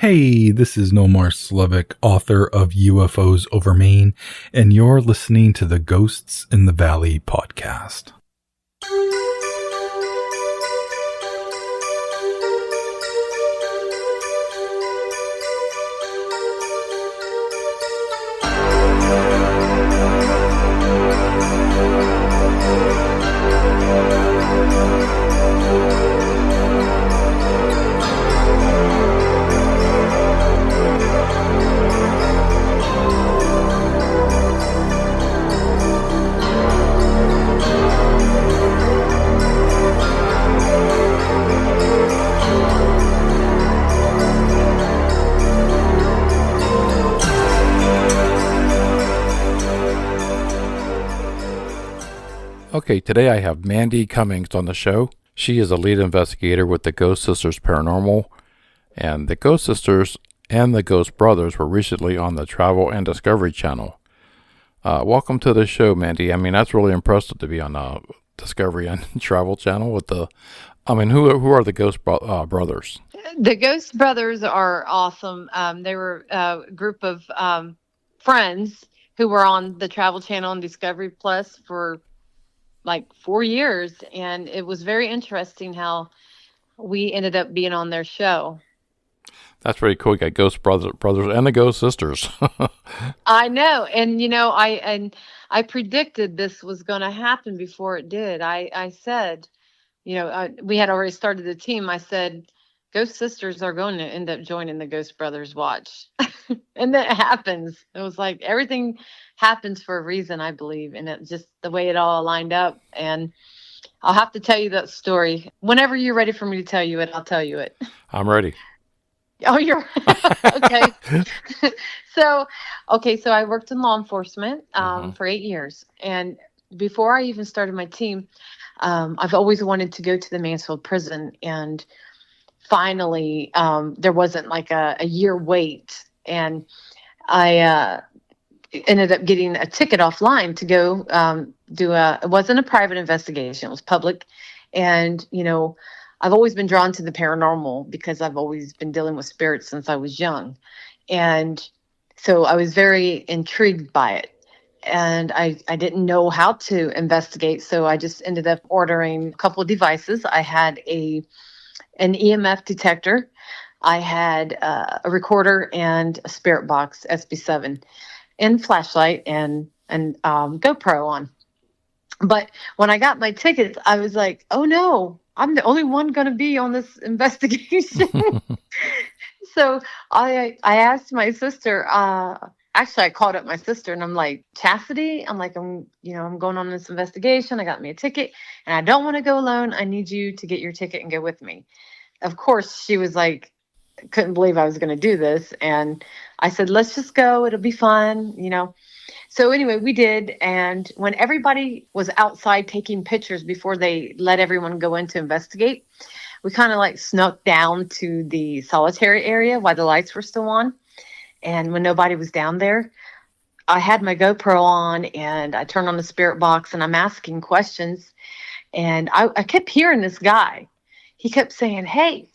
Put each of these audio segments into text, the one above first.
Hey, this is Nomar Slevik, author of UFOs Over Maine, and you're listening to the Ghosts in the Valley podcast. Okay, today I have Mandy Cummings on the show. She is a lead investigator with the Ghost Sisters Paranormal, and the Ghost Sisters and the Ghost Brothers were recently on the Travel and Discovery channel. Welcome to the show, Mandy. I mean, that's really impressive to be on the Discovery and Travel channel with the... who are the Ghost Brothers? The Ghost Brothers are awesome. They were a group of friends who were on the Travel Channel and Discovery Plus for like 4 years, and it was very interesting how we ended up being on their show. That's pretty cool. You got Ghost Brothers and the Ghost Sisters. I know, and I predicted this was going to happen before it did. I said, we had already started the team. I said, Ghost Sisters are going to end up joining the Ghost Brothers watch. And that happens. It was like everything happens for a reason, I believe. And it just the way it all lined up. And I'll have to tell you that story. Whenever you're ready for me to tell you it, I'll tell you it. I'm ready. Oh, you're okay. So I worked in law enforcement for 8 years. And before I even started my team, I've always wanted to go to the Mansfield prison. And finally, there wasn't like a year wait. And I ended up getting a ticket offline to go it wasn't a private investigation. It was public. And, I've always been drawn to the paranormal because I've always been dealing with spirits since I was young. And so I was very intrigued by it. And I didn't know how to investigate. So I just ended up ordering a couple of devices. I had an EMF detector. I had a recorder and a spirit box, SB7, and flashlight and GoPro on. But when I got my tickets, I was like, oh no, I'm the only one going to be on this investigation. So I asked my sister, actually I called up my sister and I'm like, Chastity, I'm going on this investigation. I got me a ticket and I don't want to go alone. I need you to get your ticket and go with me. Of course, she was like, couldn't believe I was going to do this. And I said, let's just go. It'll be fun, So anyway, we did. And when everybody was outside taking pictures before they let everyone go in to investigate, we kind of like snuck down to the solitary area while the lights were still on. And when nobody was down there, I had my GoPro on and I turned on the spirit box and I'm asking questions. And I kept hearing this guy. He kept saying, hey,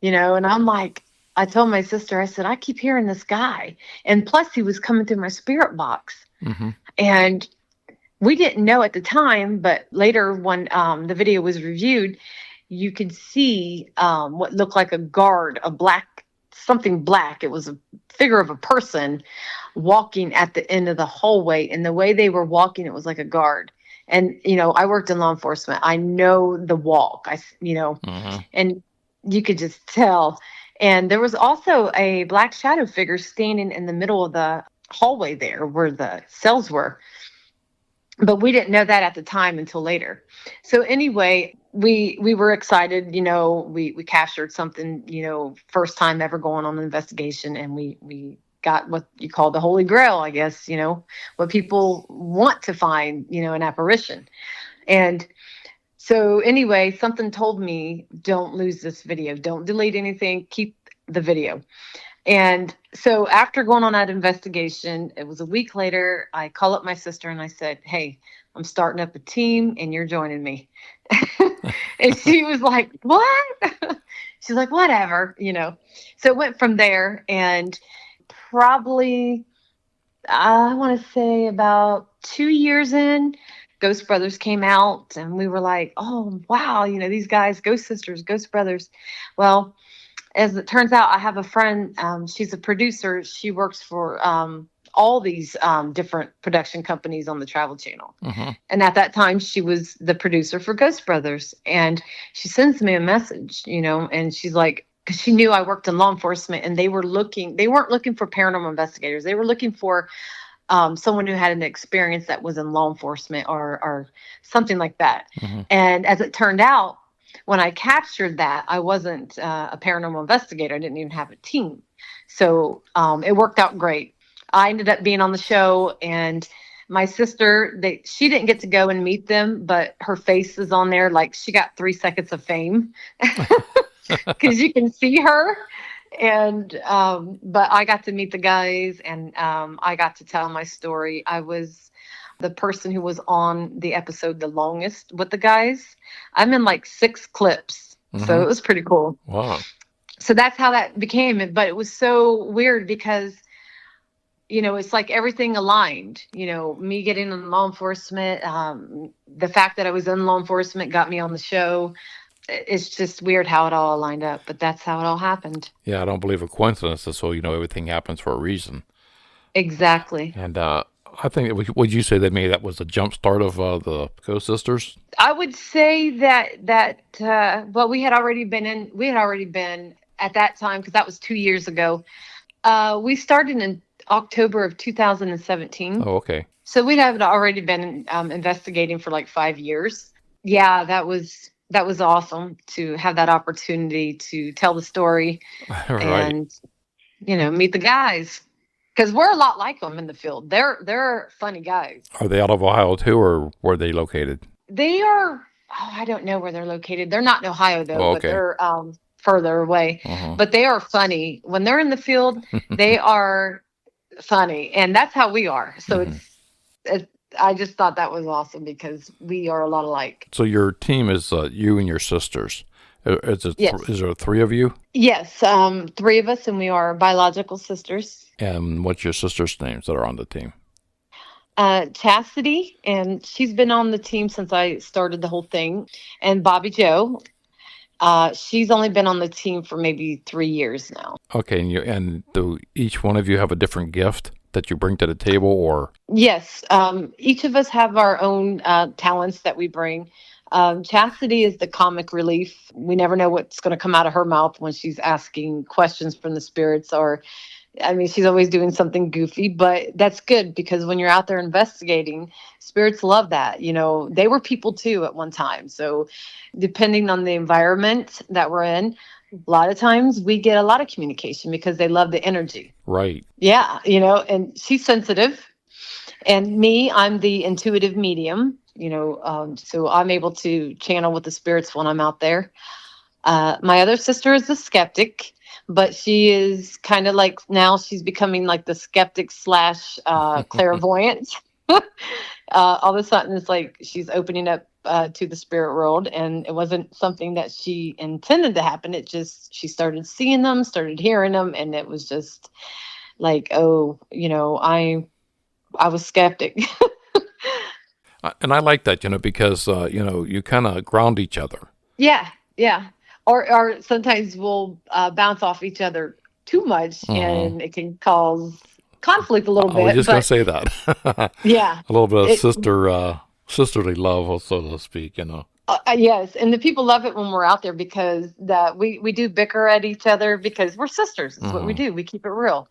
and I'm like, I told my sister, I said, I keep hearing this guy. And plus he was coming through my spirit box. Mm-hmm. And we didn't know at the time, but later when the video was reviewed, you could see what looked like a guard, something black. It was a figure of a person walking at the end of the hallway. And the way they were walking, it was like a guard. And, I worked in law enforcement. I know the walk, mm-hmm. And you could just tell. And there was also a black shadow figure standing in the middle of the hallway there where the cells were. But we didn't know that at the time until later. So anyway, we were excited, we captured something, first time ever going on an investigation. And we got what you call the Holy Grail, I guess, what people want to find, an apparition. And so anyway, something told me, don't lose this video. Don't delete anything. Keep the video. And so after going on that investigation, it was a week later, I called up my sister and I said, hey, I'm starting up a team and you're joining me. And she was like, what? She's like, whatever, So it went from there, and probably, I want to say about 2 years in, Ghost Brothers came out, and we were like, oh, wow, these guys, Ghost Sisters, Ghost Brothers. Well, as it turns out, I have a friend. She's a producer. She works for all these different production companies on the Travel Channel. Mm-hmm. And at that time, she was the producer for Ghost Brothers. And she sends me a message, and she's like, because she knew I worked in law enforcement, and they weren't looking for paranormal investigators. They were looking for someone who had an experience that was in law enforcement or something like that. Mm-hmm. And as it turned out, when I captured that, I wasn't a paranormal investigator. I didn't even have a team. So it worked out great. I ended up being on the show, and my sister, she didn't get to go and meet them, but her face is on there. Like, she got 3 seconds of fame because you can see her. And but I got to meet the guys, and I got to tell my story. I was the person who was on the episode the longest with the guys. I'm in like 6 clips. Mm-hmm. So it was pretty cool. Wow. So that's how that became. But it was so weird because, it's like everything aligned. Me getting in law enforcement, the fact that I was in law enforcement got me on the show. It's just weird how it all lined up, but that's how it all happened. Yeah, I don't believe in coincidences, so everything happens for a reason. Exactly. And I think, would you say that maybe that was the jump start of the Ghost Sisters? I would say that well, we had already been at that time, because that was 2 years ago. We started in October of 2017. Oh, okay. So we'd have already been investigating for like 5 years. Yeah, that was awesome to have that opportunity to tell the story. Right. And meet the guys, because we're a lot like them in the field. They're funny guys. Are they out of Ohio too, or where are they located? They are. Oh, I don't know where they're located. They're not in Ohio though, Oh, okay. But they're further away. Uh-huh. But they are funny when they're in the field. They are funny, and that's how we are. So it's I just thought that was awesome because we are a lot alike. So your team is you and your sisters. Yes. Is there 3 of you? Yes, 3 of us, and we are biological sisters. And what's your sister's names that are on the team? Chastity, and she's been on the team since I started the whole thing. And Bobby Joe, she's only been on the team for maybe 3 years now. Okay, and do each one of you have a different gift that you bring to the table, or? Yes, each of us have our own talents that we bring. Chastity is the comic relief. We never know what's going to come out of her mouth when she's asking questions from the spirits, she's always doing something goofy, but that's good because when you're out there investigating, spirits love that. They were people too at one time. So depending on the environment that we're in, a lot of times we get a lot of communication because they love the energy. Right. Yeah, and she's sensitive. And me, I'm the intuitive medium, so I'm able to channel with the spirits when I'm out there. My other sister is the skeptic, but she is kind of like, now she's becoming like the skeptic / clairvoyant. All of a sudden, it's like she's opening up to the spirit world, and it wasn't something that she intended to happen. It just, she started seeing them, started hearing them, and it was just like, oh, I was skeptic. And I like that, because, you kind of ground each other. Yeah. Or sometimes we'll bounce off each other too much, and it can cause conflict a little bit. I was just going to say that. Yeah. A little bit of sisterly love, so to speak, Yes, and the people love it when we're out there because we do bicker at each other because we're sisters. It's what we do. We keep it real.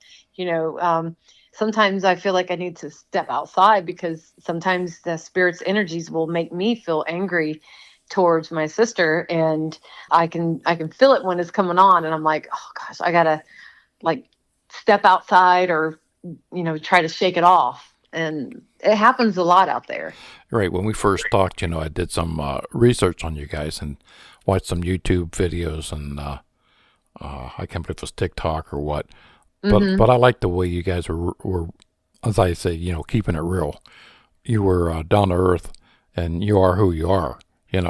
Sometimes I feel like I need to step outside because sometimes the spirit's energies will make me feel angry towards my sister, and I can feel it when it's coming on, and I'm like, oh gosh, I gotta like step outside or try to shake it off. And it happens a lot out there. Right. When we first talked, I did some research on you guys and watched some YouTube videos, and I can't remember if it was TikTok or what. But I like the way you guys were, as I say, keeping it real. You were down to earth, and you are who you are. You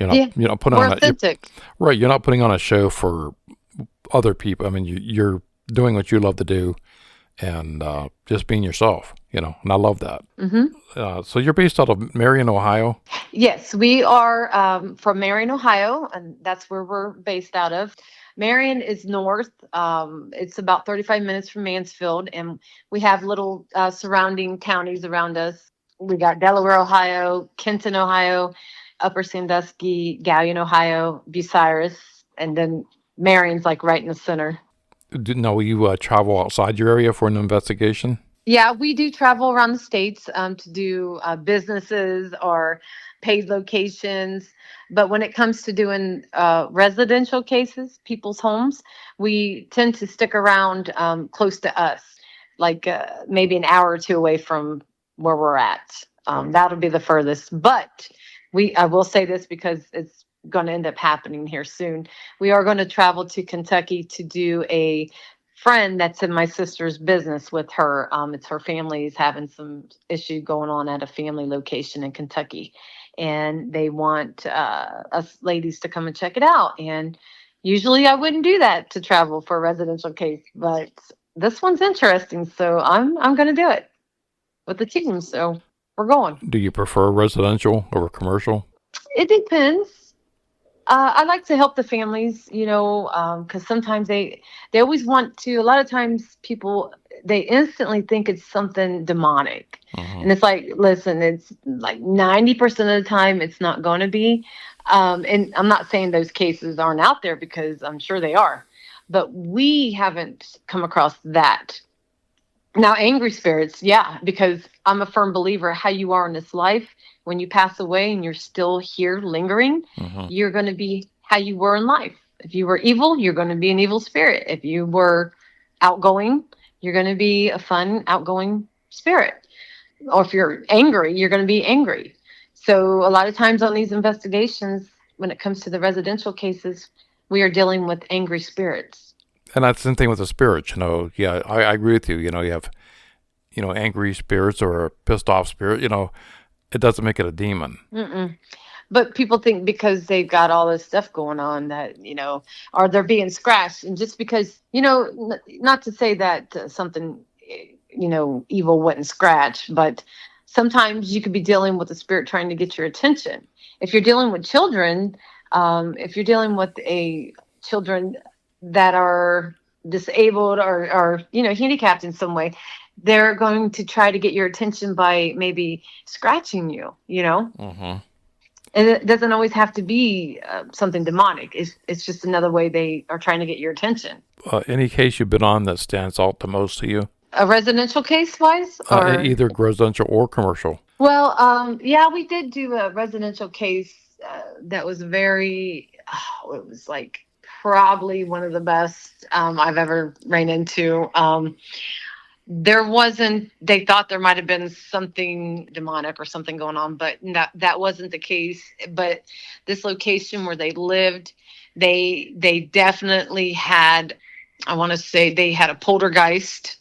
You're not putting we're on authentic. right. You're not putting on a show for other people. I mean, you're doing what you love to do, and just being yourself. And I love that. So you're based out of Marion, Ohio. Yes, we are from Marion, Ohio, and that's where we're based out of. Marion is north. It's about 35 minutes from Mansfield, and we have little surrounding counties around us. We got Delaware, Ohio, Kenton, Ohio, Upper Sandusky, Gallion, Ohio, Bucyrus, and then Marion's like right in the center. Now, you travel outside your area for an investigation? Yeah, we do travel around the states to do businesses or paid locations. But when it comes to doing residential cases, people's homes, we tend to stick around close to us, like maybe an hour or two away from where we're at. That'll be the furthest. But I will say this because it's going to end up happening here soon. We are going to travel to Kentucky to do a friend that's in my sister's business with her. It's her family's having some issue going on at a family location in Kentucky, and they want us ladies to come and check it out. And usually I wouldn't do that to travel for a residential case, but this one's interesting, so I'm going to do it with the team. So we're going. Do you prefer residential over commercial? It depends. I like to help the families, because sometimes they always want to. A lot of times, people they instantly think it's something demonic, and it's like, listen, it's like 90% of the time it's not going to be. And I'm not saying those cases aren't out there because I'm sure they are, but we haven't come across that. Now, angry spirits, yeah, because I'm a firm believer how you are in this life. When you pass away and you're still here lingering, you're going to be how you were in life. If you were evil, you're going to be an evil spirit. If you were outgoing, you're going to be a fun, outgoing spirit. Or if you're angry, you're going to be angry. So a lot of times on these investigations, when it comes to the residential cases, we are dealing with angry spirits. And that's the same thing with the spirits. Yeah, I agree with you. You have, angry spirits or a pissed off spirit. It doesn't make it a demon. Mm-mm. But people think because they've got all this stuff going on that, or they're being scratched. And just because, not to say that something, evil wouldn't scratch, but sometimes you could be dealing with a spirit trying to get your attention. If you're dealing with children, if you're dealing with children that are disabled or handicapped in some way, they're going to try to get your attention by maybe scratching you, And it doesn't always have to be something demonic. It's just another way they are trying to get your attention. Any case you've been on that stands out the most to you? A residential case wise? Or either residential or commercial. Well, yeah, we did do a residential case that was it was like probably one of the best I've ever ran into. They thought there might have been something demonic or something going on, but that wasn't the case. But this location where they lived, they definitely had, I want to say they had a poltergeist.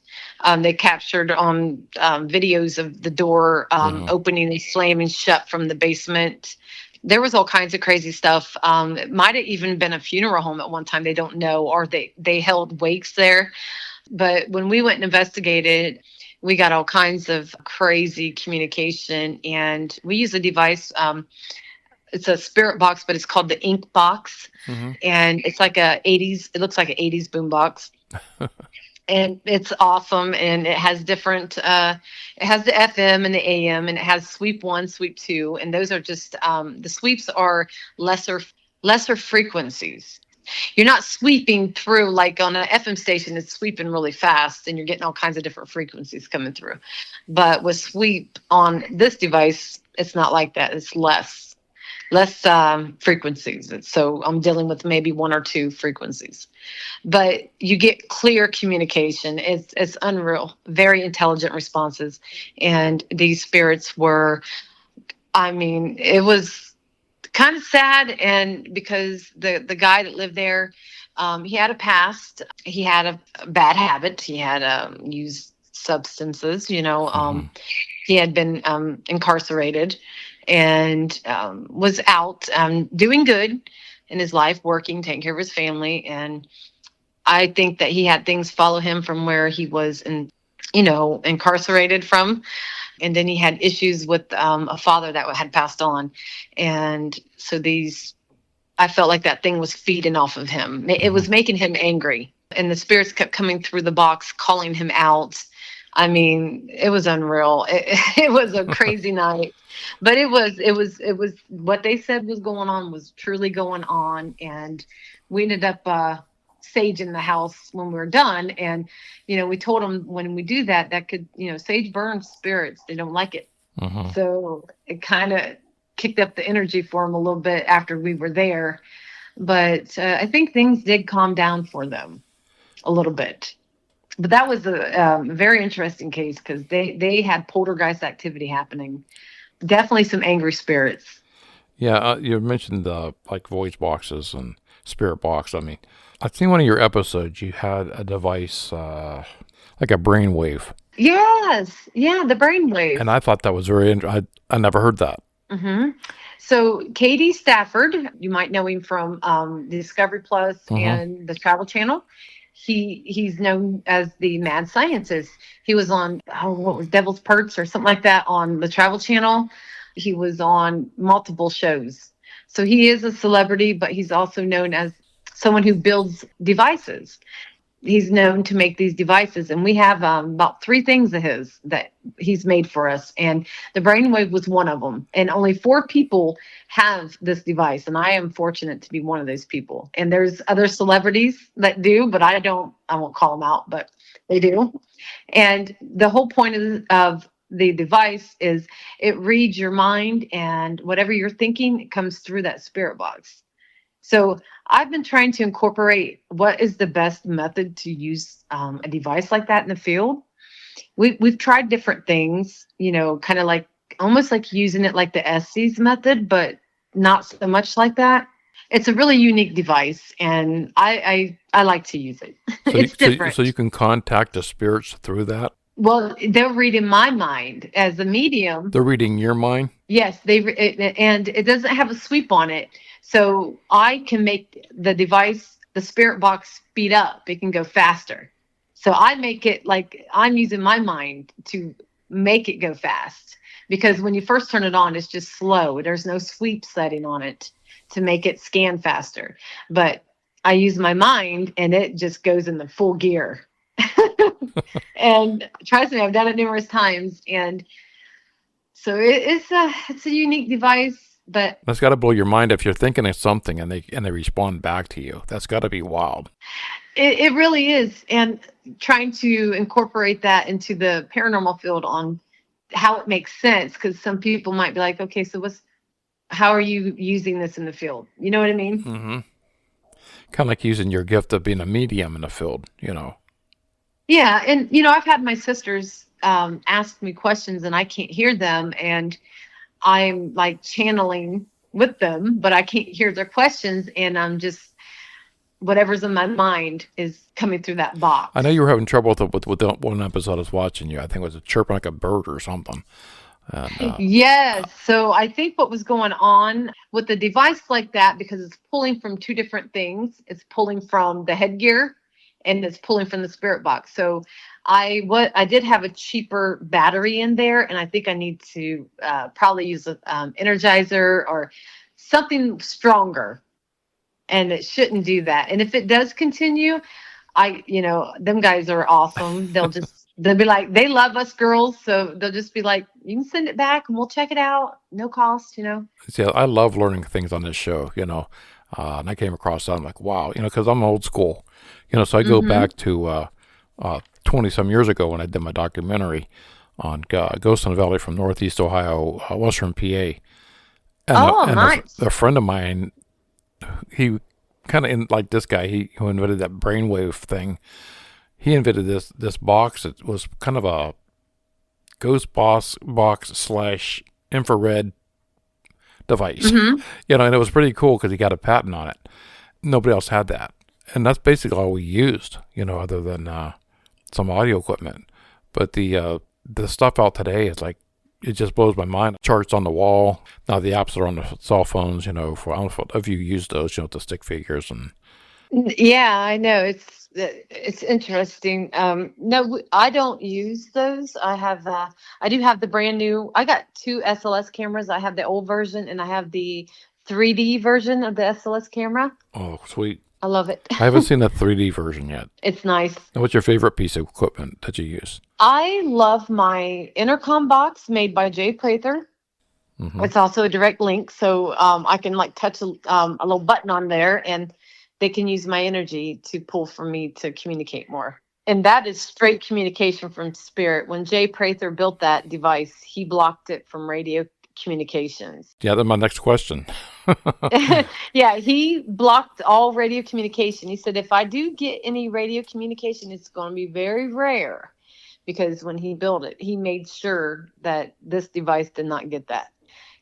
They captured on videos of the door opening and slamming shut from the basement. There was all kinds of crazy stuff. It might have even been a funeral home at one time. They don't know, or they held wakes there. But when we went and investigated, we got all kinds of crazy communication. And we use a device. It's a spirit box, but it's called the ink box. And it's like it looks like an 80s boom box. And it's awesome. And it has different, it has the FM and the AM, and it has sweep 1, sweep 2. And those are just, the sweeps are lesser frequencies. You're not sweeping through like on an FM station, it's sweeping really fast and you're getting all kinds of different frequencies coming through. But with sweep on this device, it's not like that. It's less frequencies. So I'm dealing with maybe 1 or 2 frequencies, but you get clear communication. It's unreal, very intelligent responses. And these spirits were, it was kind of sad. And because the guy that lived there, he had a past, he had a bad habit. He had used substances, he had been incarcerated. and was out doing good in his life, working, taking care of his family. And I think that he had things follow him from where he was incarcerated from. And then he had issues with a father that had passed on. And so I felt like that thing was feeding off of him. It was making him angry. And the spirits kept coming through the box, calling him out. I mean, it was unreal. It was a crazy night, but it was what they said was going on was truly going on. And we ended up saging the house when we were done. And, we told them when we do that, that could, sage burns spirits. They don't like it. So it kind of kicked up the energy for them a little bit after we were there. But I think things did calm down for them a little bit. But that was a very interesting case because they had poltergeist activity happening. Definitely some angry spirits. Yeah, you mentioned like voice boxes and spirit box. I mean, I've seen one of your episodes. You had a device like a brainwave. Yes, yeah, the brainwave. And I thought that was very interesting. I never heard that. Mm-hmm. So Katie Stafford, you might know him from Discovery Plus and the Travel Channel. He's known as the mad scientist. He was on what was Devil's Perch or something like that on the Travel Channel. He was on multiple shows. So he is a celebrity, but he's also known as someone who builds devices. He's known to make these devices, and we have about 3 things of his that he's made for us, and the brainwave was one of them. And only 4 people have this device, and I am fortunate to be one of those people. And there's other celebrities that do, but I won't call them out, but they do. And the whole point of the device is it reads your mind, and whatever you're thinking, it comes through that spirit box. So I've been trying to incorporate what is the best method to use a device like that in the field. We've tried different things, kind of like almost like using it like the Estes method, but not so much like that. It's a really unique device, and I like to use it. It's different. So you can contact the spirits through that? Well, they're reading my mind as a medium. They're reading your mind? Yes, and it doesn't have a sweep on it. So I can make the device, the spirit box, speed up. It can go faster. So I make it like I'm using my mind to make it go fast. Because when you first turn it on, it's just slow. There's no sweep setting on it to make it scan faster. But I use my mind, and it just goes in the full gear. And trust me, I've done it numerous times. And so it's a unique device. But that's got to blow your mind if you're thinking of something and they respond back to you. That's got to be wild. It really is. And trying to incorporate that into the paranormal field on how it makes sense, because some people might be like, okay, so how are you using this in the field? You know what I mean? Mm-hmm. Kind of like using your gift of being a medium in the field, Yeah, and I've had my sisters ask me questions, and I can't hear them, and I'm like channeling with them, but I can't hear their questions, and I'm just whatever's in my mind is coming through that box. I know you were having trouble with the one episode I was watching you. I think it was a chirping like a bird or something. And, yes. So I think what was going on with the device like that, because it's pulling from 2 different things. It's pulling from the headgear, and it's pulling from the spirit box. So I did have a cheaper battery in there, and I think I need to probably use an Energizer or something stronger. And it shouldn't do that. And if it does continue, them guys are awesome. They'll be like, they love us girls. So they'll just be like, you can send it back and we'll check it out. No cost, See, I love learning things on this show, and I came across that. I'm like, wow, because I'm old school, so I go back to 20 some years ago when I did my documentary on Ghost in the Valley from Northeast Ohio, Western PA. And nice. A friend of mine, he kind of like this guy, who invented that brainwave thing. He invented this box. It was kind of a ghost box / infrared device. And it was pretty cool because he got a patent on it. Nobody else had that. And that's basically all we used, other than some audio equipment. But the stuff out today is like it just blows my mind. Charts on the wall. Now the apps are on the cell phones, I don't know if you use those, the stick figures and. Yeah, I know. It's interesting. No, I don't use those. I do have the brand new. I got two SLS cameras. I have the old version and I have the 3D version of the SLS camera. Oh, sweet. I love it. I haven't seen the 3D version yet. It's nice. And what's your favorite piece of equipment that you use? I love my intercom box made by Jay Prather. Mm-hmm. It's also a direct link, so I can touch a little button on there, and they can use my energy to pull for me to communicate more. And that is straight communication from spirit. When Jay Prather built that device, he blocked it from radio communications. Yeah, that's my next question. Yeah, he blocked all radio communication. He said, if I do get any radio communication, it's going to be very rare. Because when he built it, he made sure that this device did not get that.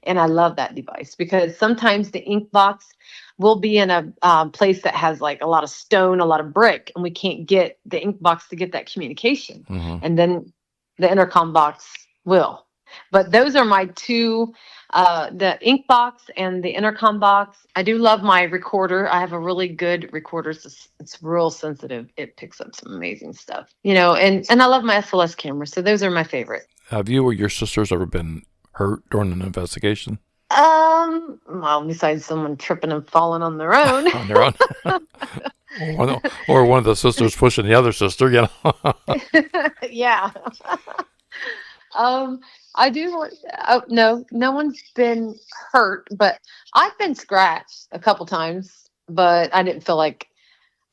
And I love that device because sometimes the ink box will be in a place that has a lot of stone, a lot of brick, and we can't get the ink box to get that communication. Mm-hmm. And then the intercom box will. But those are my two, the ink box and the intercom box. I do love my recorder. I have a really good recorder. It's real sensitive. It picks up some amazing stuff, and I love my SLS camera. So those are my favorite. Have you or your sisters ever been hurt during an investigation? Well, besides someone tripping and falling on their own. On their own. Or one of the sisters pushing the other sister, Yeah. I do. No one's been hurt, but I've been scratched a couple times. But I didn't feel like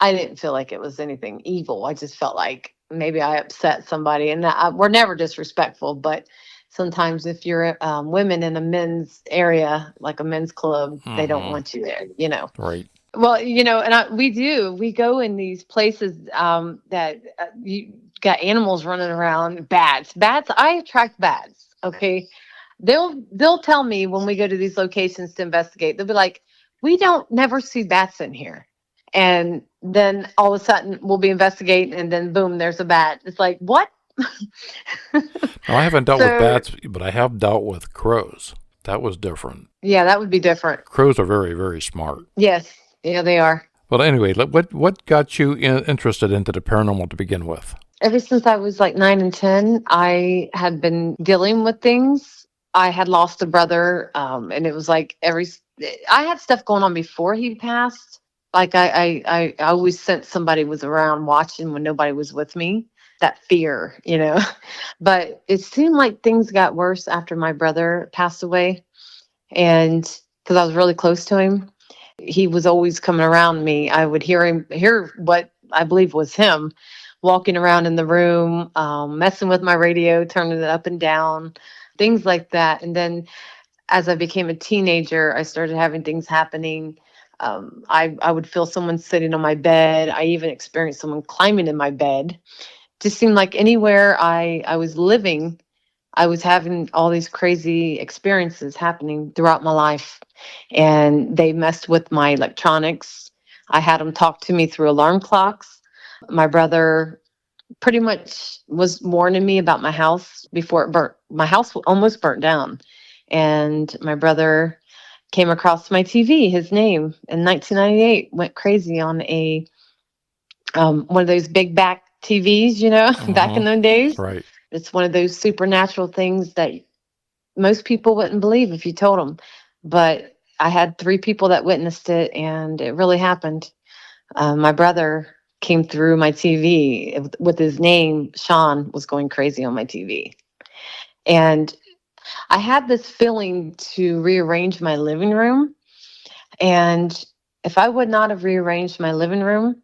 it was anything evil. I just felt like maybe I upset somebody, and we're never disrespectful. But sometimes if you're women in a men's area, like a men's club, mm-hmm. they don't want you there. Right. Well, and we go in these places that you got animals running around, bats. I attract bats. Okay. They'll tell me when we go to these locations to investigate, they'll be like, we don't never see bats in here. And then all of a sudden we'll be investigating and then boom, there's a bat. It's like, what? No, I haven't dealt with bats, but I have dealt with crows. That was different. Yeah, that would be different. Crows are very, very smart. Yes. Yeah, they are. Well, anyway, what got you interested into the paranormal to begin with? Ever since I was 9 and 10, I had been dealing with things. I had lost a brother, and it was I had stuff going on before he passed. I always sensed somebody was around watching when nobody was with me. That fear, But it seemed like things got worse after my brother passed away, and because I was really close to him. He was always coming around me. I would hear what I believe was him walking around in the room, messing with my radio, turning it up and down, things like that. And then as I became a teenager, I started having things happening. I would feel someone sitting on my bed. I even experienced someone climbing in my bed. Just seemed like anywhere I was living, I was having all these crazy experiences happening throughout my life. And they messed with my electronics. I had them talk to me through alarm clocks. My brother pretty much was warning me about my house before it burnt. My house almost burnt down. And my brother came across my TV, his name, in 1998, went crazy on a one of those big back TVs, uh-huh. Back in those days. Right. It's one of those supernatural things that most people wouldn't believe if you told them. But I had 3 people that witnessed it, and it really happened. My brother came through my TV with his name. Sean was going crazy on my TV. And I had this feeling to rearrange my living room. And if I would not have rearranged my living room,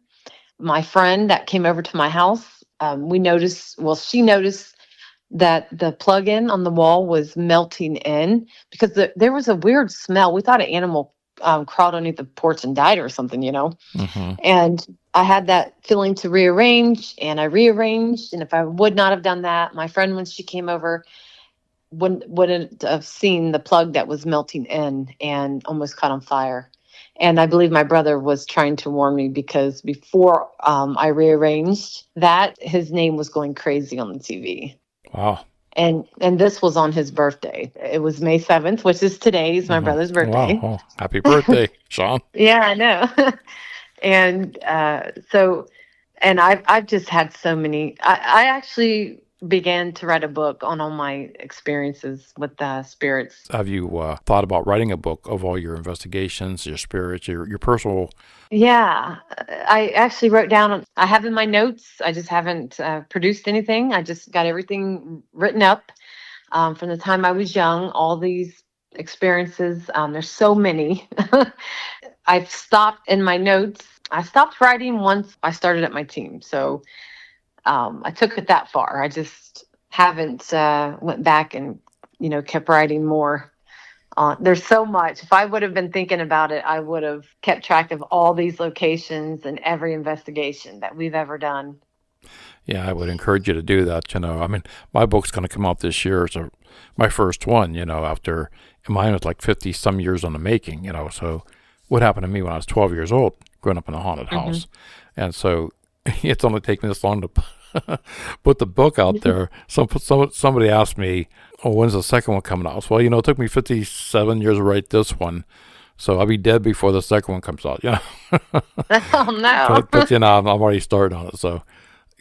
my friend that came over to my house, she noticed that the plug-in on the wall was melting in because there was a weird smell. We thought an animal crawled underneath the porch and died or something, Mm-hmm. And I had that feeling to rearrange, and I rearranged. And if I would not have done that, my friend, when she came over, wouldn't have seen the plug that was melting in and almost caught on fire. And I believe my brother was trying to warn me because before I rearranged that, his name was going crazy on the TV. Wow. And this was on his birthday. It was May 7th, which is today's my Hmm. brother's Wow. birthday. Oh, happy birthday, Sean. Yeah, I know. And so, and I've just had so many. I actually began to write a book on all my experiences with spirits. Have you thought about writing a book of all your investigations, your spirits, your personal? Yeah, I actually wrote down. I have in my notes. I just haven't produced anything. I just got everything written up from the time I was young. All these experiences. There's so many. I've stopped in my notes. I stopped writing once I started at my team. So I took it that far. I just haven't went back and kept writing more. There's so much. If I would have been thinking about it, I would have kept track of all these locations and every investigation that we've ever done. Yeah, I would encourage you to do that. I mean, my book's going to come out this year. It's my first one. After mine was like 50 some years on the making. So what happened to me when I was 12 years old, growing up in a haunted house, and so it's only taken me this long to put the book out there. Somebody asked me, "Oh, when's the second one coming out?" Well, it took me 57 years to write this one, so I'll be dead before the second one comes out. Oh no! but I'm already started on it. So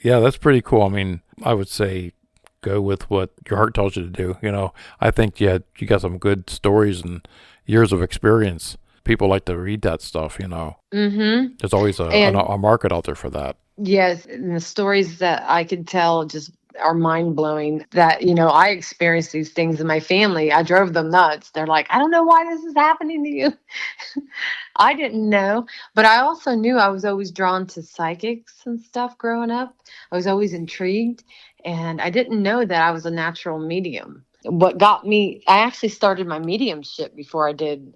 yeah, that's pretty cool. I mean, I would say go with what your heart tells you to do. I think you got some good stories and years of experience. People like to read that stuff. Mm-hmm. There's always a market out there for that. Yes, and the stories that I could tell just are mind blowing. That I experienced these things in my family. I drove them nuts. They're like, I don't know why this is happening to you. I didn't know, but I also knew I was always drawn to psychics and stuff growing up. I was always intrigued, and I didn't know that I was a natural medium. What got me, I actually started my mediumship before I did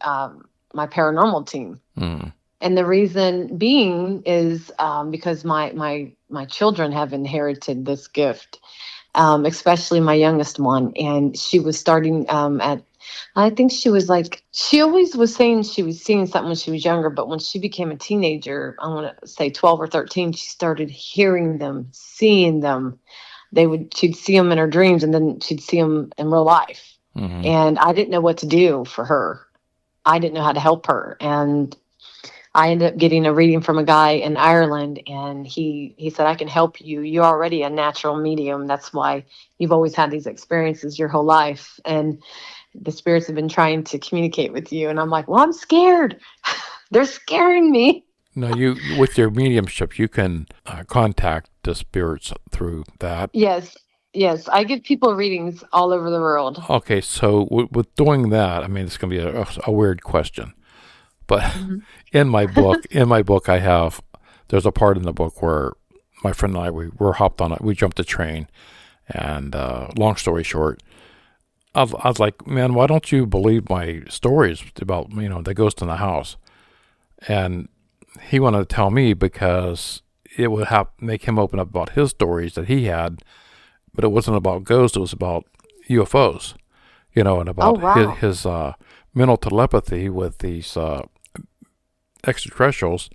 my paranormal team. Mm. And the reason being is because my children have inherited this gift, especially my youngest one. And she was starting I think she was like, she always was saying she was seeing something when she was younger. But when she became a teenager, I want to say 12 or 13, she started hearing them, seeing them. She'd see them in her dreams, and then she'd see them in real life. Mm-hmm. And I didn't know what to do for her. I didn't know how to help her. And I ended up getting a reading from a guy in Ireland, and he said, I can help you. You're already a natural medium. That's why you've always had these experiences your whole life. And the spirits have been trying to communicate with you. And I'm like, well, I'm scared. They're scaring me. No, you with your mediumship, you can contact the spirits through that. Yes. Yes. I give people readings all over the world. Okay, so with doing that, I mean, it's going to be a weird question, but in my book, there's a part in the book where my friend and I we hopped on it, we jumped a train, and long story short, I was like, man, why don't you believe my stories about the ghost in the house? And he wanted to tell me because it would make him open up about his stories that he had, but it wasn't about ghosts. It was about UFOs, and about his mental telepathy with these extraterrestrials,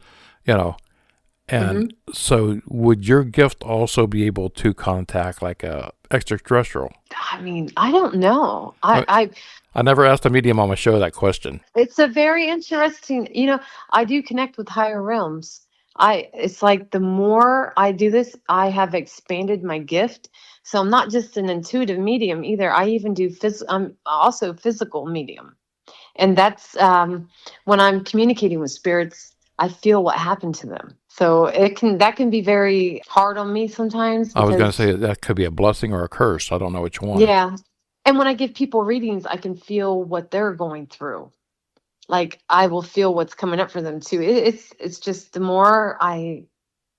And so would your gift also be able to contact like a extraterrestrial? I mean, I don't know. I never asked a medium on my show that question. It's a very interesting, I do connect with higher realms. It's like the more I do this, I have expanded my gift. So I'm not just an intuitive medium either. I even do I'm also physical medium. And that's when I'm communicating with spirits, I feel what happened to them. So that can be very hard on me sometimes. I was going to say that could be a blessing or a curse. I don't know which one. Yeah. And when I give people readings, I can feel what they're going through. Like I will feel what's coming up for them too. It's just the more I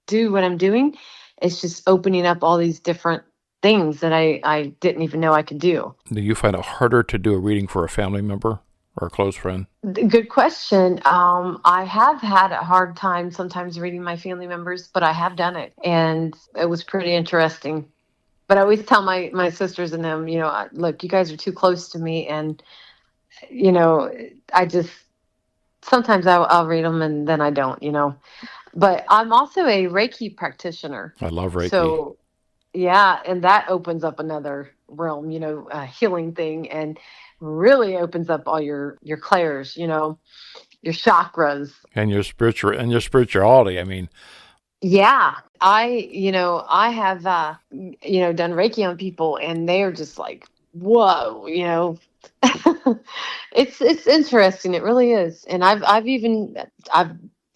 do what I'm doing, it's just opening up all these different things that I didn't even know I could do. Do you find it harder to do a reading for a family member or a close friend? Good question. I have had a hard time sometimes reading my family members, but I have done it, and it was pretty interesting. But I always tell my sisters and them, look, you guys are too close to me, and I just sometimes I'll read them and then I don't, But I'm also a Reiki practitioner. I love Reiki. So yeah, and that opens up another realm, healing thing, and really opens up all your clairs, your chakras. And your spirituality. I mean, Yeah, I have done Reiki on people, and they are just like, whoa, it's interesting. It really is, and I've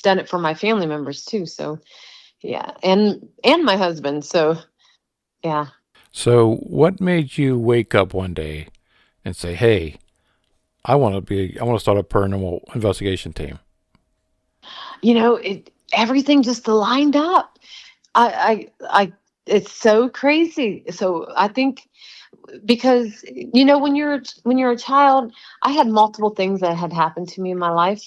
done it for my family members too. So yeah, and my husband. So yeah. so what made you wake up one day and say, "Hey, I want to start a paranormal investigation team"? Everything just aligned up. It's so crazy. So I think because when you're a child, I had multiple things that had happened to me in my life.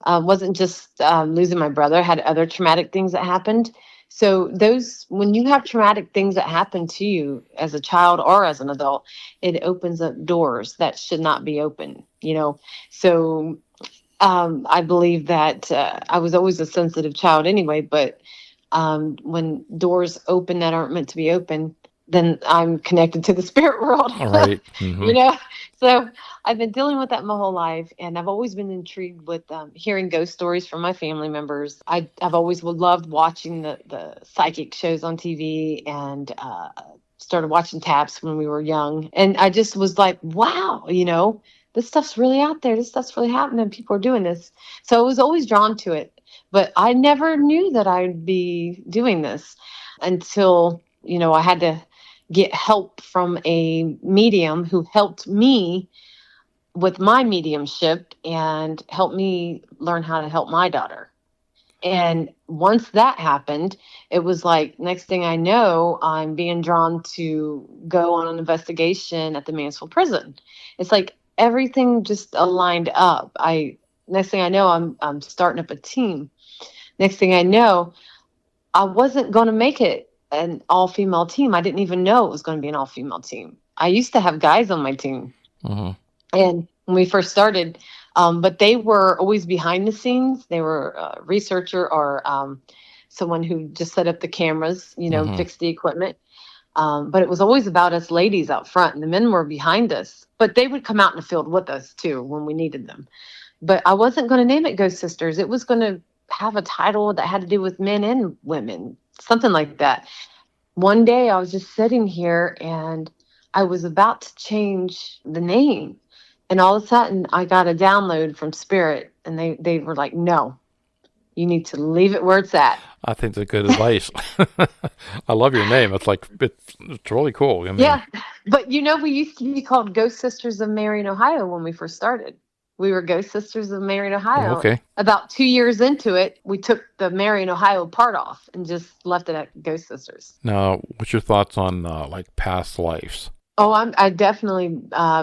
Wasn't just losing my brother. I had other traumatic things that happened. So those, when you have traumatic things that happen to you as a child or as an adult, it opens up doors that should not be open. So I believe that I was always a sensitive child anyway, but when doors open that aren't meant to be open, then I'm connected to the spirit world. All right. you know, so I've been dealing with that my whole life, and I've always been intrigued with hearing ghost stories from my family members. I've always loved watching the psychic shows on TV, and started watching taps when we were young, and I just was like, wow, this stuff's really out there. This stuff's really happening. People are doing this. So I was always drawn to it. But I never knew that I'd be doing this until, I had to get help from a medium who helped me with my mediumship and helped me learn how to help my daughter. And once that happened, it was like, next thing I know, I'm being drawn to go on an investigation at the Mansfield prison. It's like everything just aligned up. Next thing I know, I'm starting up a team. Next thing I know, I wasn't going to make it an all-female team. I didn't even know it was going to be an all-female team. I used to have guys on my team. Uh-huh. And when we first started, but they were always behind the scenes. They were a researcher or someone who just set up the cameras, fixed the equipment. But it was always about us ladies out front, and the men were behind us. But they would come out in the field with us, too, when we needed them. But I wasn't going to name it Ghost Sisters. It was going to have a title that had to do with men and women, something like that. One day I was just sitting here and I was about to change the name. And all of a sudden I got a download from Spirit, and they were like, no, you need to leave it where it's at. I think that's good advice. I love your name. It's really cool. I mean, yeah. But we used to be called Ghost Sisters of Marion, Ohio when we first started. We were Ghost Sisters of Marion, Ohio. Okay. About 2 years into it, we took the Marion, Ohio part off and just left it at Ghost Sisters. Now, what's your thoughts on like past lives? Oh, I definitely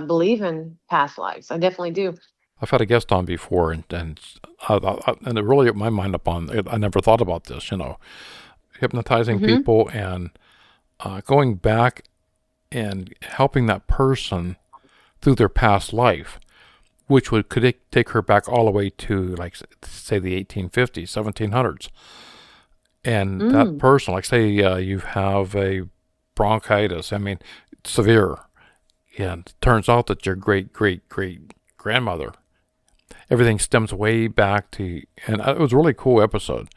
believe in past lives. I definitely do. I've had a guest on before, and it really opened my mind up on it. I never thought about this, hypnotizing people and going back and helping that person through their past life, which could take her back all the way to, like, say, the 1850s, 1700s. And that person, like, say you have a bronchitis, I mean, severe, and it turns out that your great-great-great-grandmother, everything stems way back to, and it was a really cool episode.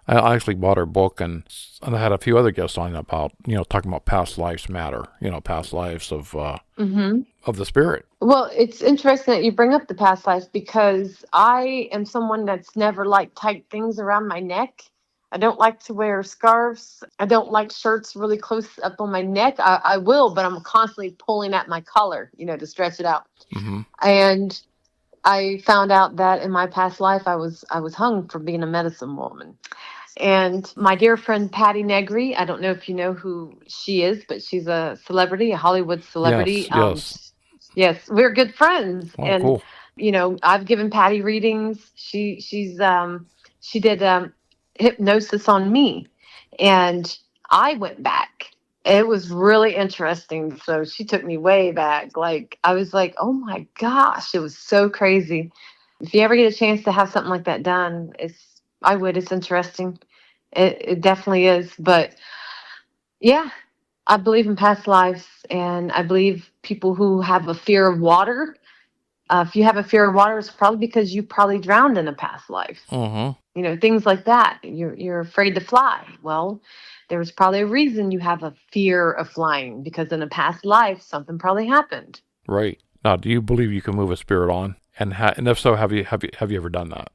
I actually bought her book, and I had a few other guests on about, talking about past lives matter, past lives of the spirit. Well, it's interesting that you bring up the past lives, because I am someone that's never liked tight things around my neck. I don't like to wear scarves. I don't like shirts really close up on my neck. I will, but I'm constantly pulling at my collar, to stretch it out. And I found out that in my past life, I was hung for being a medicine woman. And my dear friend Patty Negri, I don't know if you know who she is, but she's a celebrity, a Hollywood celebrity. Yes. Yes, we're good friends. Oh, and cool. I've given Patty readings. She did hypnosis on me, and I went back. It was really interesting. So she took me way back. Like, I was like, oh my gosh, it was so crazy. If you ever get a chance to have something like that done, it's interesting. It definitely is. But yeah, I believe in past lives, and I believe people who have a fear of water. If you have a fear of water, it's probably because you probably drowned in a past life. Mm-hmm. Things like that. You're afraid to fly. Well, there was probably a reason you have a fear of flying, because in a past life something probably happened. Right. Now, do you believe you can move a spirit on? And if so, have you ever done that?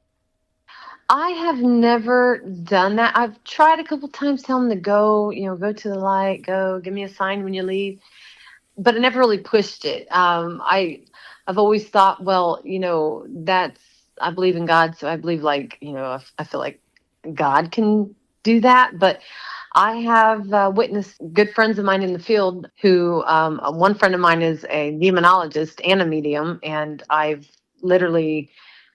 I have never done that. I've tried a couple times telling them to go, go to the light, go, give me a sign when you leave, but I never really pushed it. I've always thought, well, that's, I believe in God, so I believe, like, I feel like God can do that. But I have witnessed good friends of mine in the field who, one friend of mine is a demonologist and a medium, and I've literally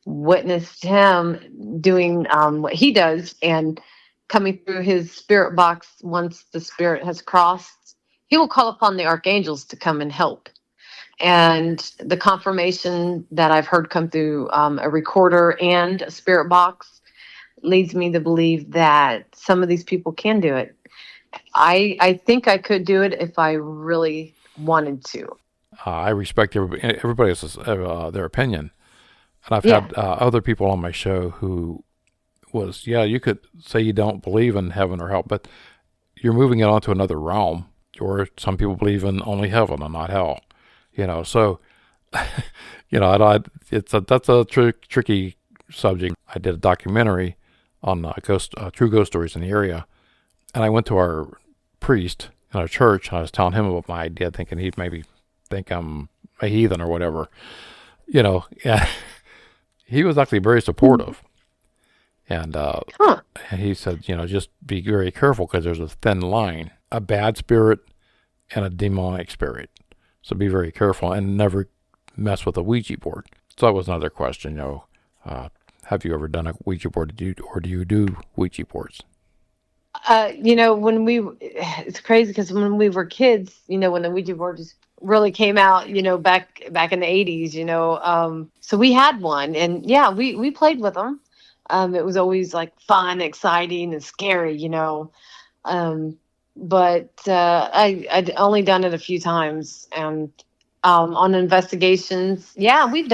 witnessed him doing what he does, and coming through his spirit box. Once the spirit has crossed, he will call upon the archangels to come and help. And the confirmation that I've heard come through a recorder and a spirit box leads me to believe that some of these people can do it. I think I could do it if I really wanted to. I respect everybody's their opinion, and I've Yeah. had other people on my show who you could say you don't believe in heaven or hell, but you're moving it onto another realm. Or some people believe in only heaven and not hell. So that's a tricky subject. I did a documentary on true ghost stories in the area, and I went to our priest in our church, and I was telling him about my idea, thinking he'd maybe think I'm a heathen or whatever. Yeah, he was actually very supportive, and Huh. and he said, just be very careful because there's a thin line, a bad spirit and a demonic spirit. So be very careful and never mess with a Ouija board. So that was another question, have you ever done a Ouija board? Or do you do Ouija boards? It's crazy because when we were kids, when the Ouija boards really came out, back in the 80s, so we had one, and yeah, we played with them. It was always like fun, exciting, and scary, Um, but I'd only done it a few times, and on investigations, yeah, we've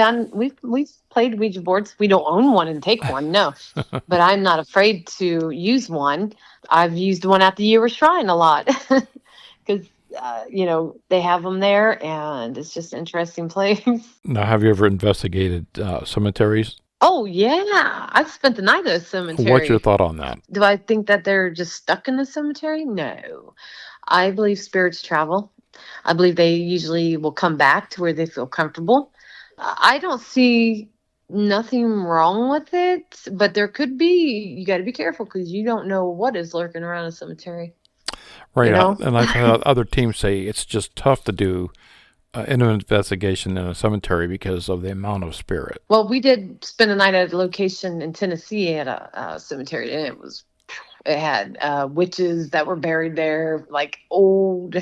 played Ouija boards. We don't own one and take one, no, but I'm not afraid to use one. I've used one at the Yewer Shrine a lot because they have them there, and it's just an interesting place. Now, have you ever investigated cemeteries? Oh yeah, I've spent the night at a What's your cemetery. thought on that? Do I think that they're just stuck in the cemetery? No. I believe spirits travel. I believe they usually will come back to where they feel comfortable. I don't see nothing wrong with it, but there could be. You got to be careful because you don't know what is lurking around a cemetery. Right, You know? and I've had other teams say it's just tough to do an investigation in a cemetery because of the amount of spirit. Well, we did spend a night at a location in Tennessee at a cemetery, and it had witches that were buried there, like old,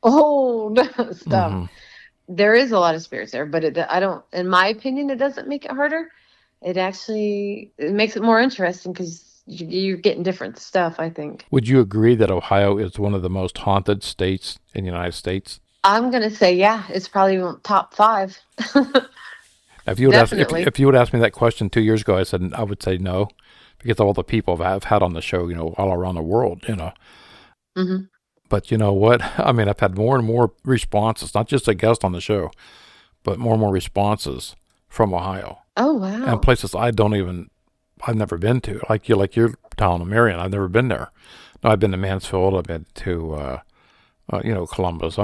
old stuff. Mm-hmm. There is a lot of spirits there, but I don't, in my opinion, it doesn't make it harder. It makes it more interesting because you're getting different stuff, I think. Would you agree that Ohio is one of the most haunted states in the United States? I'm going to say, yeah, it's probably top 5. If you would Definitely. if you would ask me that question 2 years ago, I would say no, because of all the people I've had on the show, all around the world, Hmm. But you know what? I mean, I've had more and more responses, not just a guest on the show, but more and more responses from Ohio Oh, and wow. places I've never been to, like your town of Marion. I've never been there. No, I've been to Mansfield. I've been to, Columbus.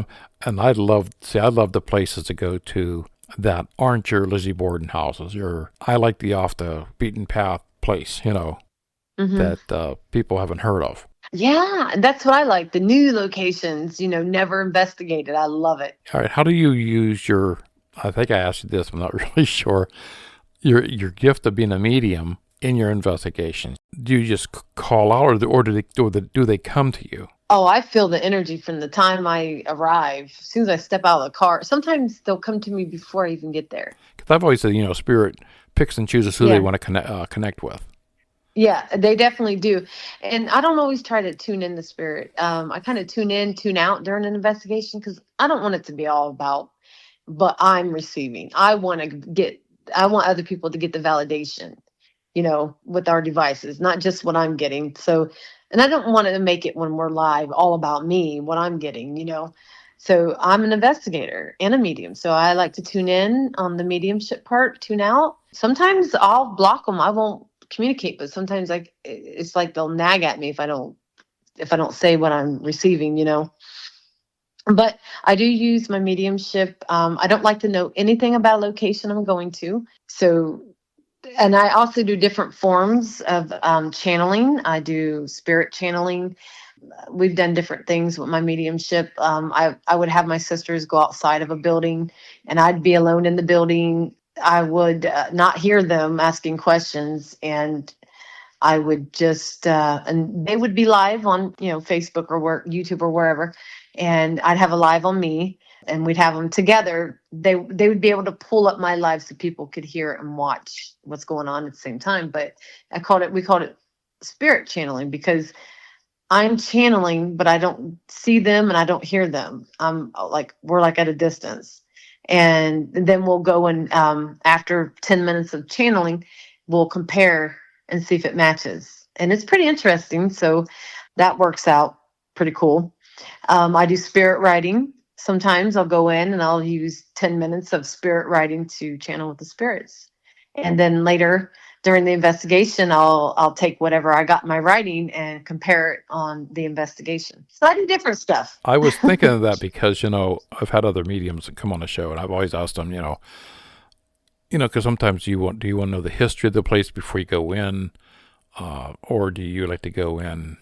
And I love the places to go to that aren't your Lizzie Borden houses. I like the off the beaten path place, Hmm. that people haven't heard of. Yeah, that's what I like. The new locations, never investigated. I love it. All right, how do you use I think I asked you this, I'm not really sure, your gift of being a medium in your investigation? Do you just call out, or do they come to you? Oh, I feel the energy from the time I arrive. As soon as I step out of the car, sometimes they'll come to me before I even get there. Because I've always said, spirit picks and chooses who they Yeah. want to connect with. Yeah, they definitely do. And I don't always try to tune in the spirit. I kind of tune in, tune out during an investigation because I don't want it to be all about, but I'm receiving. I want other people to get the validation, with our devices, not just what I'm getting. So, and I don't want to make it when we're live all about me, what I'm getting. So I'm an investigator and a medium. So I like to tune in on the mediumship part, tune out. Sometimes I'll block them. I won't communicate, but sometimes it's like they'll nag at me if I don't say what I'm receiving. But I do use my mediumship. I don't like to know anything about a location I'm going to. So, and I also do different forms of channeling. I do spirit channeling. We've done different things with my mediumship. I would have my sisters go outside of a building, and I'd be alone in the building. I would not hear them asking questions, and I would just and they would be live on Facebook or YouTube or wherever, and I'd have a live on me, and we'd have them together. They would be able to pull up my live so people could hear and watch what's going on at the same time. But we called it spirit channeling because I'm channeling, but I don't see them and I don't hear them. We're like at a distance. And then we'll go and after 10 minutes of channeling, we'll compare and see if it matches. And it's pretty interesting. So that works out pretty cool. I do spirit writing. Sometimes I'll go in and I'll use 10 minutes of spirit writing to channel with the spirits. And then later during the investigation, I'll take whatever I got in my writing and compare it on the investigation. So I do different stuff. I was thinking of that because, I've had other mediums that come on the show, and I've always asked them, because sometimes do you want to know the history of the place before you go in, or do you like to go in,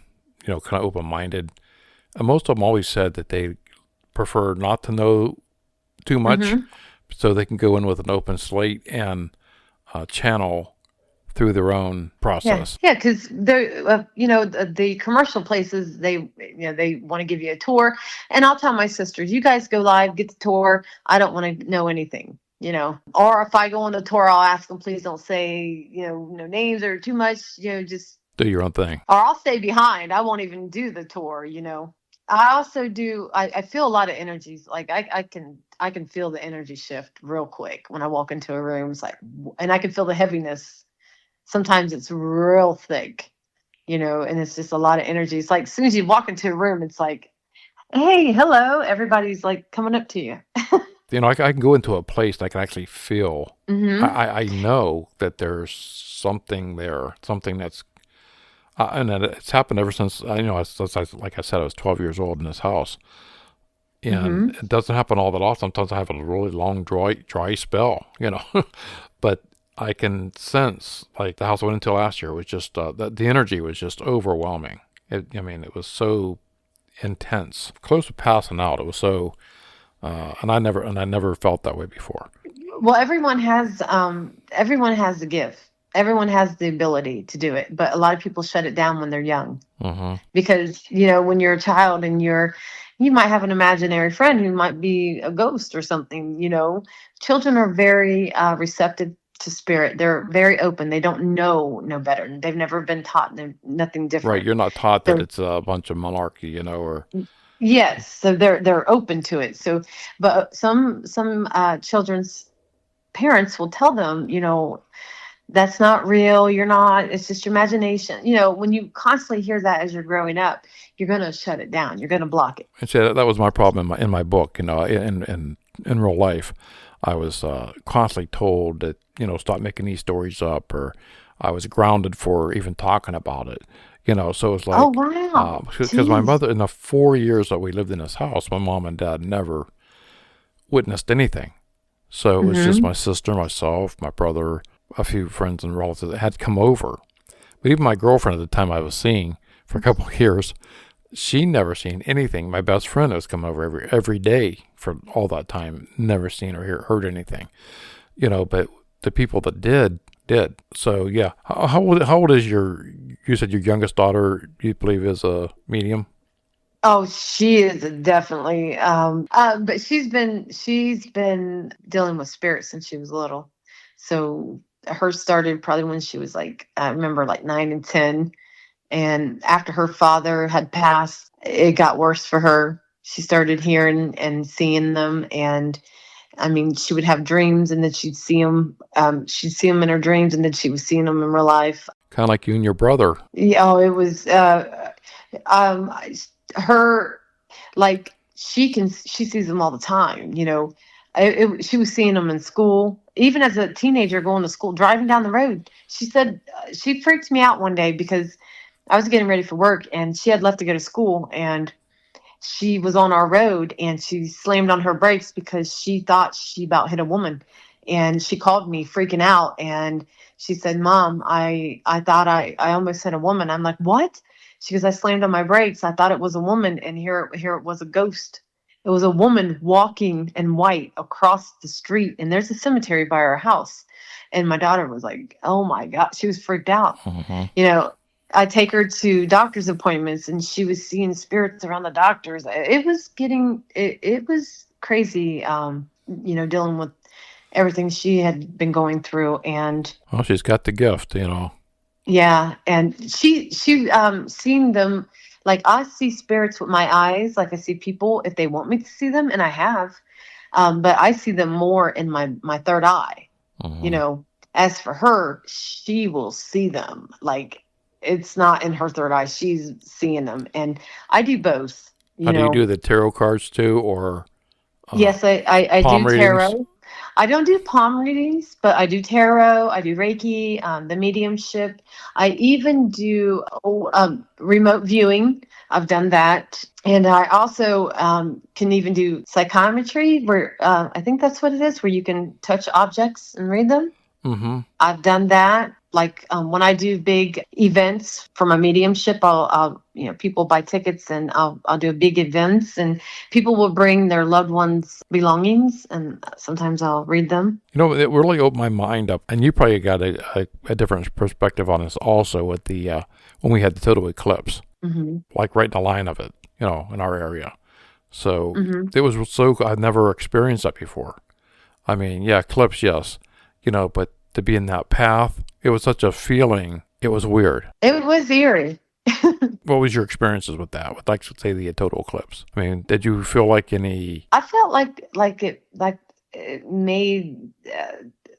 kind of open-minded? And most of them always said that they prefer not to know too much, so they can go in with an open slate and channel through their own process. Yeah, because the commercial places they want to give you a tour, and I'll tell my sisters, you guys go live, get the tour. I don't want to know anything. Or if I go on a tour, I'll ask them, please don't say no names or too much. Just do your own thing. Or I'll stay behind. I won't even do the tour. I also do. I feel a lot of energies. Like I can feel the energy shift real quick when I walk into a room. It's like, and I can feel the heaviness. Sometimes it's real thick, and it's just a lot of energy. It's like as soon as you walk into a room, it's like, hey, hello, everybody's like coming up to you. I can go into a place and I can actually feel. I know that there's something there, something that's, and it's happened ever since like I said, I was 12 years old in this house, and it doesn't happen all that often. Sometimes I have a really long dry spell, but I can sense, like the house I went into last year was just the energy was just overwhelming. It was so intense, close to passing out. It was so, and I never felt that way before. Well, everyone has a gift. Everyone has the ability to do it, but a lot of people shut it down when they're young. Because when you're a child and you might have an imaginary friend who might be a ghost or something. Children are very receptive to spirit. They're very open. They don't know no better. They've never been taught nothing different. Right. You're not taught that it's a bunch of malarkey, or. Yes. So they're open to it. So, but some children's parents will tell them, that's not real. You're not. It's just your imagination. When you constantly hear that as you're growing up, you're going to shut it down. You're going to block it. And so that was my problem in my book. In real life, I was constantly told that stop making these stories up, or I was grounded for even talking about it. So it was like, oh wow, because my mother, in the 4 years that we lived in this house, my mom and dad never witnessed anything. So it was just my sister, myself, my brother, a few friends and relatives that had come over. But even my girlfriend at the time I was seeing for a couple of years, she never seen anything. My best friend has come over every day for all that time, never seen or heard anything. But the people that did. So yeah, how old is you said your youngest daughter, you believe, is a medium? Oh, she is definitely. But she's been dealing with spirits since she was little. So hers started probably when she was like, I remember like 9 and 10. And after her father had passed, it got worse for her. She started hearing and seeing them. And I mean, she would have dreams and then she'd see them. She'd see them in her dreams and then she was seeing them in real life. Kind of like you and your brother. Yeah, oh, it was her, like she sees them all the time. She was seeing them in school, even as a teenager going to school, driving down the road. She said she freaked me out one day because I was getting ready for work and she had left to go to school, and she was on our road and she slammed on her brakes because she thought she about hit a woman. And she called me freaking out and she said, "Mom, I thought I almost hit a woman." I'm like, "What?" She goes, "I slammed on my brakes. I thought it was a woman, and here it was a ghost." It was a woman walking in white across the street, and there's a cemetery by our house. And my daughter was like, "Oh my God." She was freaked out. Mm-hmm. I take her to doctor's appointments and she was seeing spirits around the doctors. It was crazy, dealing with everything she had been going through. And Well, she's got the gift, yeah, and she seen them. Like, I see spirits with my eyes, like I see people if they want me to see them, and I have, but I see them more in my third eye. Mm-hmm. As for her, she will see them. Like, it's not in her third eye, she's seeing them. And I do both. How do you do the tarot cards too, or Yes, I palm do readings? tarot. I don't do palm readings, but I do tarot. I do Reiki, the mediumship. I even do remote viewing. I've done that. And I also can even do psychometry, where I think that's what it is, where you can touch objects and read them. Mm-hmm. I've done that. Like, when I do big events for my mediumship, I'll people buy tickets and I'll do big events, and people will bring their loved ones' belongings, and sometimes I'll read them. It really opened my mind up, and you probably got a different perspective on this also with the when we had the total eclipse, Mm-hmm. like right in the line of it, in our area. So Mm-hmm. it was so I'd never experienced that before. I mean, yeah, eclipse, yes, but to be in that path, it was such a feeling. It was weird. It was eerie. What was your experiences with that? With, like, say, the total eclipse? I mean, did you feel like any? I felt like it made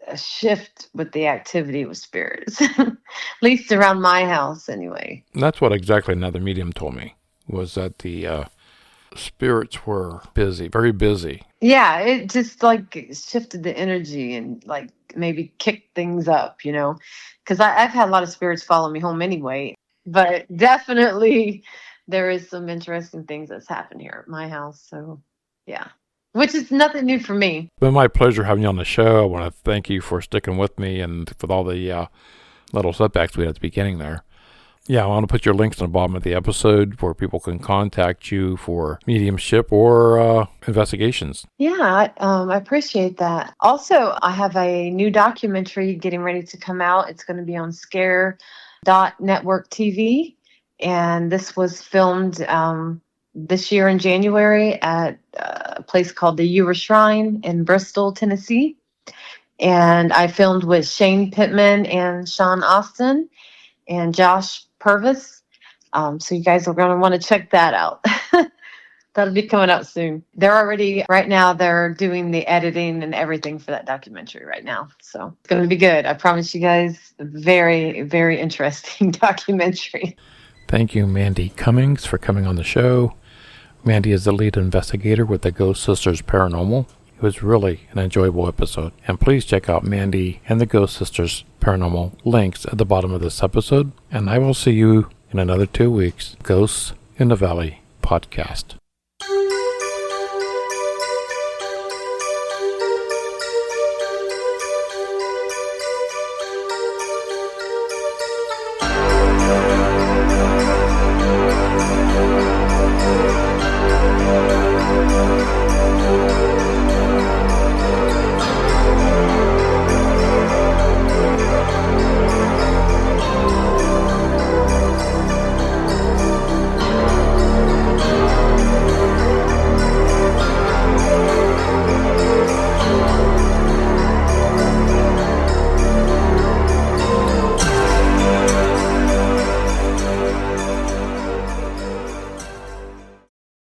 a shift with the activity with spirits, at least around my house, anyway. That's what exactly another medium told me, was that the spirits were busy, very busy. Yeah, it just like shifted the energy and like maybe kicked things up, because I've had a lot of spirits follow me home anyway. But definitely there is some interesting things that's happened here at my house. So, yeah, which is nothing new for me. It's been my pleasure having you on the show. I want to thank you for sticking with me and with all the little setbacks we had at the beginning there. Yeah, I want to put your links on the bottom of the episode where people can contact you for mediumship or investigations. Yeah, I appreciate that. Also, I have a new documentary getting ready to come out. It's going to be on Scare.network TV. And this was filmed this year in January at a place called the Ewer Shrine in Bristol, Tennessee. And I filmed with Shane Pittman and Sean Austin and Josh Purvis. So you guys are going to want to check that out. That'll be coming out soon. Right now, they're doing the editing and everything for that documentary right now. So it's going to be good. I promise you guys, a very, very interesting documentary. Thank you, Mandy Cummings, for coming on the show. Mandy is the lead investigator with the Ghost Sisters Paranormal. It was really an enjoyable episode. And please check out Mandy and the Ghost Sisters Paranormal links at the bottom of this episode. And I will see you in another 2 weeks. Ghosts in the Valley podcast.